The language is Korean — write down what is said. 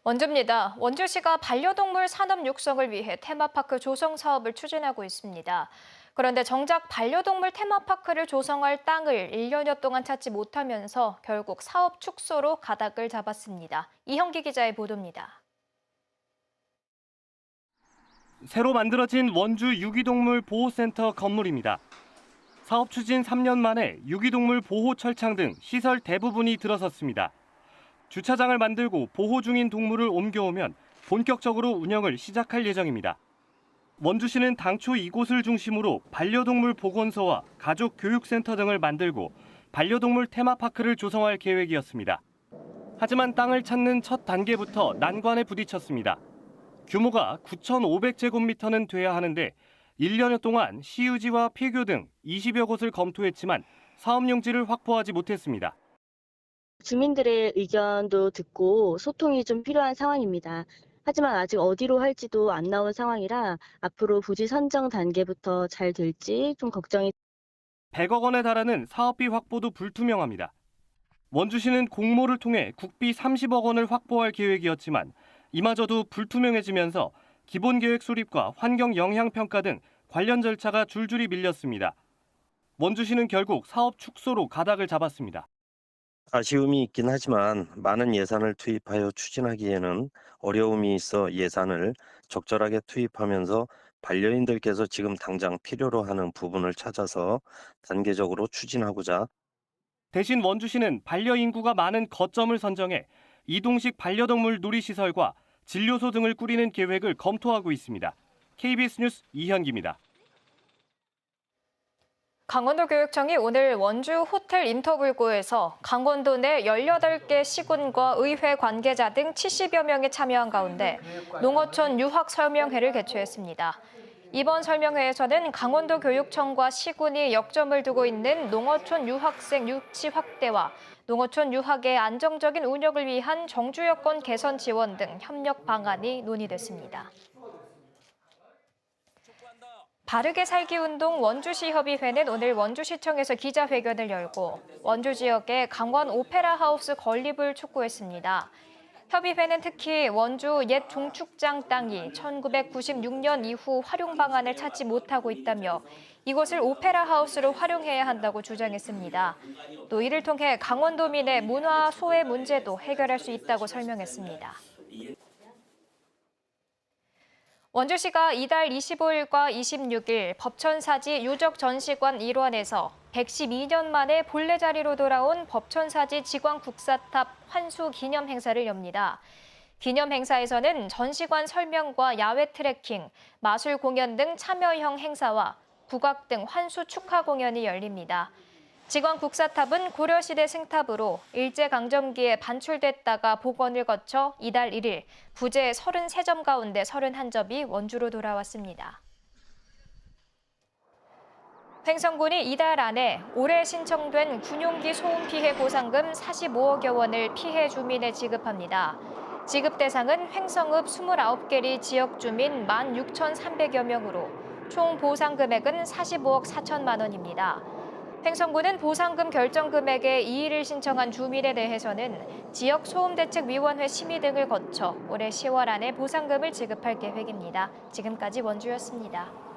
원주입니다. 원주시가 반려동물 산업 육성을 위해 테마파크 조성 사업을 추진하고 있습니다. 그런데 정작 반려동물 테마파크를 조성할 땅을 1년여 동안 찾지 못하면서 결국 사업 축소로 가닥을 잡았습니다. 이형기 기자의 보도입니다. 새로 만들어진 원주 유기동물 보호센터 건물입니다. 사업 추진 3년 만에 유기동물 보호 철창 등 시설 대부분이 들어섰습니다. 주차장을 만들고 보호 중인 동물을 옮겨오면 본격적으로 운영을 시작할 예정입니다. 원주시는 당초 이곳을 중심으로 반려동물 보건소와 가족교육센터 등을 만들고 반려동물 테마파크를 조성할 계획이었습니다. 하지만 땅을 찾는 첫 단계부터 난관에 부딪혔습니다. 규모가 9,500제곱미터는 돼야 하는데 1년여 동안 시유지와 폐교 등 20여 곳을 검토했지만 사업 용지를 확보하지 못했습니다. 주민들의 의견도 듣고 소통이 좀 필요한 상황입니다. 하지만 아직 어디로 할지도 안 나온 상황이라 앞으로 부지 선정 단계부터 잘 될지 좀 걱정이. 100억 원에 달하는 사업비 확보도 불투명합니다. 원주시는 공모를 통해 국비 30억 원을 확보할 계획이었지만 이마저도 불투명해지면서 기본계획 수립과 환경 영향 평가 등 관련 절차가 줄줄이 밀렸습니다. 원주시는 결국 사업 축소로 가닥을 잡았습니다. 아쉬움이 있긴 하지만 많은 예산을 투입하여 추진하기에는 어려움이 있어 예산을 적절하게 투입하면서 반려인들께서 지금 당장 필요로 하는 부분을 찾아서 단계적으로 추진하고자. 대신 원주시는 반려인구가 많은 거점을 선정해 이동식 반려동물 누리시설과 진료소 등을 꾸리는 계획을 검토하고 있습니다. KBS 뉴스 이현기입니다. 강원도교육청이 오늘 원주 호텔 인터불고에서 강원도 내 18개 시군과 의회 관계자 등 70여 명이 참여한 가운데 농어촌 유학 설명회를 개최했습니다. 이번 설명회에서는 강원도교육청과 시군이 역점을 두고 있는 농어촌 유학생 유치 확대와 농어촌 유학의 안정적인 운영을 위한 정주 여건 개선 지원 등 협력 방안이 논의됐습니다. 바르게 살기 운동 원주시협의회는 오늘 원주시청에서 기자회견을 열고 원주 지역의 강원 오페라 하우스 건립을 촉구했습니다. 협의회는 특히 원주 옛 중축장 땅이 1996년 이후 활용 방안을 찾지 못하고 있다며 이곳을 오페라 하우스로 활용해야 한다고 주장했습니다. 또 이를 통해 강원도민의 문화 소외 문제도 해결할 수 있다고 설명했습니다. 원주시가 이달 25일과 26일 법천사지 유적전시관 일원에서 112년 만에 본래 자리로 돌아온 법천사지 지광국사탑 환수 기념 행사를 엽니다. 기념 행사에서는 전시관 설명과 야외 트레킹, 마술 공연 등 참여형 행사와 국악 등 환수 축하 공연이 열립니다. 지광국사탑은 고려시대 승탑으로 일제강점기에 반출됐다가 복원을 거쳐 이달 1일 부재 33점 가운데 31점이 원주로 돌아왔습니다. 횡성군이 이달 안에 올해 신청된 군용기 소음 피해 보상금 45억여 원을 피해 주민에 지급합니다. 지급 대상은 횡성읍 29개리 지역 주민 16,300여 명으로 총 보상 금액은 45억 4천만 원입니다. 횡성군은 보상금 결정 금액의 이의를 신청한 주민에 대해서는 지역 소음대책위원회 심의 등을 거쳐 올해 10월 안에 보상금을 지급할 계획입니다. 지금까지 원주였습니다.